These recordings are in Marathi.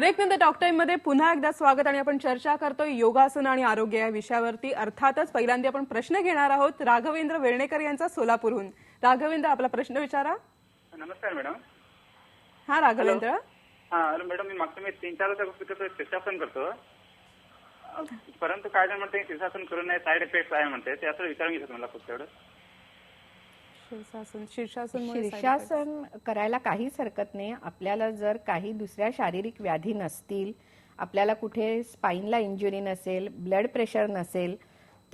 Break in the talk time मध्ये पुन्हा एकदा स्वागत आणि आपण चर्चा करतोय योगासन आणि आरोग्य या विषयावरती। अर्थातच पहिल्यांदा आपण प्रश्न घेणार आहोत राघवेंद्र वेर्णेकर यांचा सोलापूरहून। राघवेंद्र आपला प्रश्न विचारा। नमस्कार मॅडम। हा राघवेंद्र। हॅलो मॅडम, मी मागच्या मी 3-4 वर्षापासून शीर्षासन करतो, परंतु काय म्हणते शीर्षासन करू नये, साईड इफेक्ट्स आहे म्हणते, त्याचं विचारून घेतो मला फक्त एवढं। शीर्षासन करायला काहीच हरकत नाही। आपल्याला जर काही दुसऱ्या शारीरिक व्याधी नसतील, आपल्याला कुठे स्पाइनला इंजुरी नसेल, ब्लड प्रेशर नसेल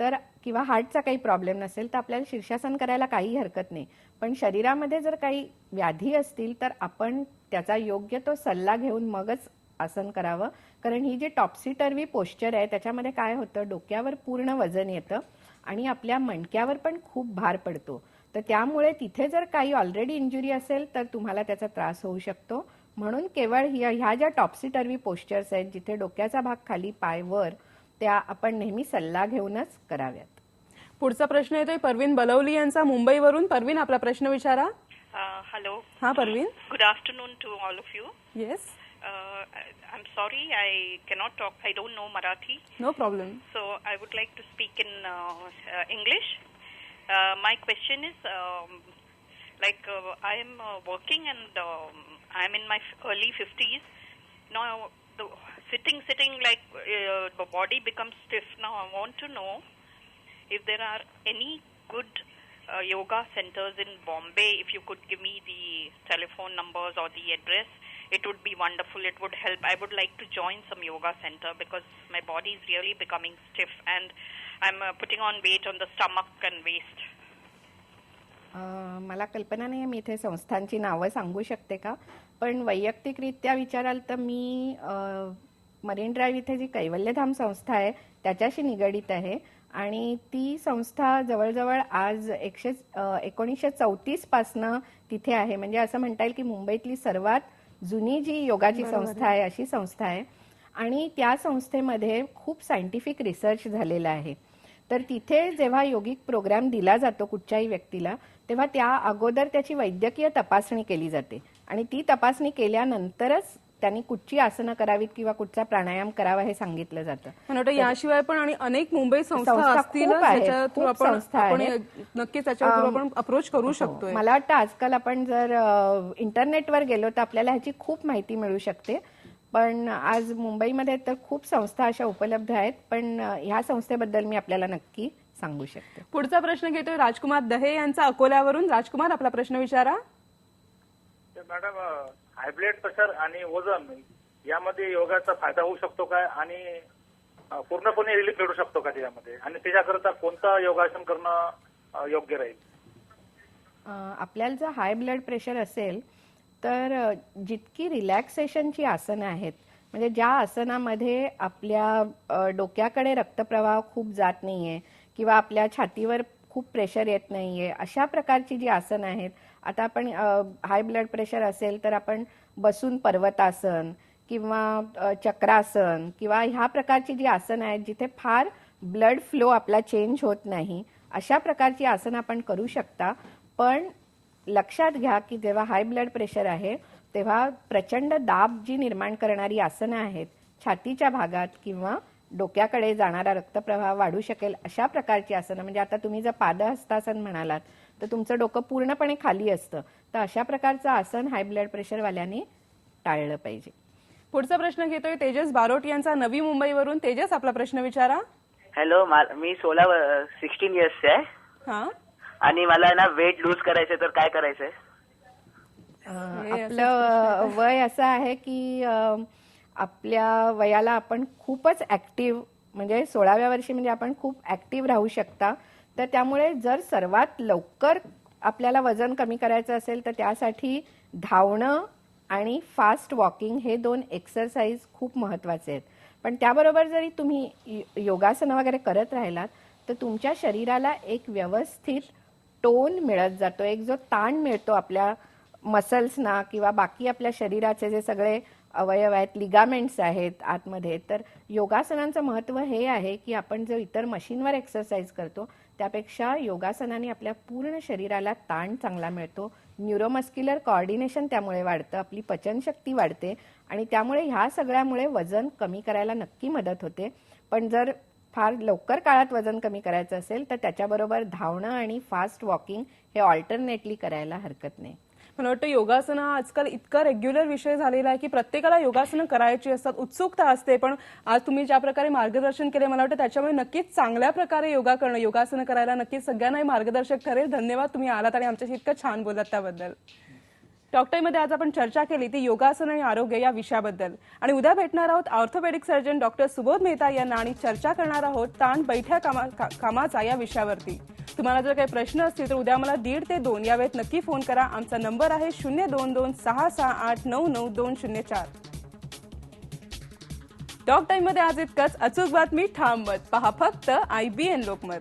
तर किंवा हार्टचा काही प्रॉब्लेम नसेल तर आपल्याला शीर्षासन करायला काही हरकत नाही। पण शरीरामध्ये जर काही व्याधी असतील तर आपण त्याचा योग्य तो सल्ला घेऊन मगच आसन करावं। कारण ही जी टॉप्सी टर्वी पोश्चर आहे त्याच्यामध्ये काय होतं, डोक्यावर पूर्ण वजन येतं आणि आपल्या मणक्यावर पण खूप भार पडतो। तर त्यामुळे तिथे जर काही ऑलरेडी इंजुरी असेल तर तुम्हाला त्याचा त्रास होऊ शकतो। म्हणून केवळ ह्या ज्या टॉप्सी टर्वी पोश्चर्स आहेत जिथे डोक्याचा भाग खाली पाय वर, त्या आपण नेहमी सल्ला घेऊनच कराव्यात। पुढचा प्रश्न येतोय परवीन बलवली यांचा मुंबईवरून। परवीन आपला प्रश्न विचारा। Hello. हा Parveen. Good afternoon to all of you. Yes. I'm sorry I cannot talk. I don't know Marathi. No problem. So I would like to speak in English. My question is, I am working and I'm in my early 50s. Now, sitting like the body becomes stiff. Now, I want to know if there are any good yoga centers in Bombay. If you could give me the telephone numbers or the address, it would be wonderful. It would help. I would like to join some yoga center because my body is really becoming stiff and I'm putting on weight on the stomach and waist. मला कल्पना नाही मी इथे संस्थांची नावं सांगू शकते का, पण वैयक्तिकरित्या विचाराल तर मी मरीन ड्राईव्ह इथे जी कैवल्यधाम संस्था आहे त्याच्याशी निगडित आहे आणि ती संस्था जवळजवळ आज 1934 पासनं तिथे आहे। म्हणजे असं म्हणता येईल की मुंबईतली सर्वात जुनी जी योगाची संस्था आहे अशी संस्था आहे आणि त्या संस्थेमध्ये खूप सायंटिफिक रिसर्च झालेला आहे। तर तिथे जेव्हा योगिक प्रोग्राम दिला जातो कुठच्याही व्यक्तीला तेव्हा त्या अगोदर त्याची वैद्यकीय तपासणी केली जाते आणि ती तपासणी केल्यानंतरच त्यांनी कुठची आसनं करावीत किंवा कुठचा प्राणायाम करावा हे सांगितलं जातं। याशिवाय पण आणि अनेक मुंबई संस्था असतील ज्याच्या थ्रू आपण नक्कीच त्याच्या थ्रू आपण अप्रोच करू शकतो। मला वाटतं आजकाल आपण जर इंटरनेटवर गेलो तर आपल्याला ह्याची खूप माहिती मिळू शकते। पण आज मुंबईमध्ये तर खूप संस्था अशा उपलब्ध आहेत, पण ह्या संस्थेबद्दल मी आपल्याला नक्की सांगू शकते। पुढचा प्रश्न घेतोय राजकुमार दहे यांचा अकोल्यावरून। राजकुमार आपला प्रश्न विचारा। मॅडम, हाय ब्लड प्रेशर आणि वजन यामध्ये योगाचा फायदा होऊ शकतो काय आणि पूर्णपणे रिलीफ मिळू शकतो का त्यामध्ये, आणि त्याच्याकरता कोणतं योगासन करणं योग्य राहील? आपल्याला जर हाय ब्लड प्रेशर असेल तर जितकी रिलॅक्सेशनची आसनं आहेत, म्हणजे ज्या आसनामध्ये आपल्या डोक्याकडे रक्तप्रवाह खूप जात नाहीये किंवा आपल्या छातीवर खूप प्रेशर येत नाहीये, अशा प्रकारची जी आसनं आहेत। आता आपण हाय ब्लड प्रेशर असेल तर आपण बसून पर्वतासन किंवा चक्रासन किंवा ह्या प्रकारची जी आसनं आहेत जिथे फार ब्लड फ्लो आपला चेंज होत नाही, अशा प्रकारची आसनं आपण करू शकता। पण लक्षात घ्या की जेव्हा हाय ब्लड प्रेशर आहे तेव्हा प्रचंड दाब जी निर्माण करणारी आसनं आहेत छातीच्या भागात किंवा डोक्याकडे जाणारा रक्तप्रवाह वाढू शकेल अशा प्रकारची आसनं, म्हणजे आता तुम्ही जर पादहस्तासन म्हणालात तर तुमचं डोकं पूर्णपणे खाली असतं, तर अशा प्रकारचं आसन हाय ब्लड प्रेशर वाल्याने टाळलं पाहिजे। पुढचा प्रश्न घेतोय तेजस बारोट यांचा नवी मुंबईवरून। तेजस आपला प्रश्न विचारा। हॅलो, मी 16 इयर्स आहे। हा, आणि मला ना वेट लूज करायचं तर काय करायचंय? आपलं वय असं आहे की आपल्या वयाला आपण खूपच ऍक्टिव्ह, म्हणजे 16व्या वर्षी म्हणजे आपण खूप ऍक्टिव्ह राहू शकता। तर त्यामुळे जर सर्वात लवकर आपल्याला वजन कमी करायचं असेल तर त्यासाठी धावणं आणि फास्ट वॉकिंग हे 2 एक्सरसाइज खूप महत्वाचे आहेत। पण त्याबरोबर जरी तुम्ही योगासनं वगैरे करत राहिलात तर तुमच्या शरीराला एक व्यवस्थित टोन मिळत जातो, एक जो ताण मिळतो आपल्या मसल्सना किंवा बाकी आपल्या शरीराचे जे सगळे अवयव आहेत, लिगामेंट्स आहेत आतमध्ये। तर योगासनांचं महत्त्व हे आहे की आपण जो इतर मशीनवर एक्सरसाइज करतो त्यापेक्षा योगासनाने आपल्या पूर्ण शरीराला ताण चांगला मिळतो, न्यूरोमस्क्युलर कोऑर्डिनेशन त्यामुळे वाढतं, आपली पचनशक्ती वाढते आणि त्यामुळे ह्या सगळ्यामुळे वजन कमी करायला नक्की मदत होते. पण जर फार लवकर काळात वजन कमी करायचं असेल तर त्याच्याबरोबर धावणं आणि फास्ट वॉकिंग हे ऑल्टरनेटली करायला हरकत नाही. मला वाटतं योगासनं हा आजकाल इतका रेग्युलर विषय झालेला आहे की प्रत्येकाला योगासनं करायची असतात, उत्सुकता असते. पण आज तुम्ही ज्या प्रकारे मार्गदर्शन केले मला वाटतं त्याच्यामुळे नक्कीच चांगल्या प्रकारे योगा करणं, योगासनं करायला नक्कीच सगळ्यांनाही मार्गदर्शक ठरेल. धन्यवाद, तुम्ही आलात आणि आमच्याशी इतकं छान बोललात त्याबद्दल. डॉक्टरमध्ये आज आपण चर्चा केली ती योगासन आणि आरोग्य या विषयाबद्दल. आणि उद्या भेटणार आहोत orthopaedic surgeon doctor Subodh Mehta यांना आणि चर्चा करणार आहोत ताण बैठ्या कामाचा या विषयावरती. तुम्हाला जर काही प्रश्न असतील तर उद्या मला 1:30 ते 2 या वेळेत नक्की फोन करा. आमचा नंबर आहे 02266899204. टॉक टाइम मध्ये आज इतकंच. अचूक बातमी ठाम मत पहा फक्त IBN लोकमत.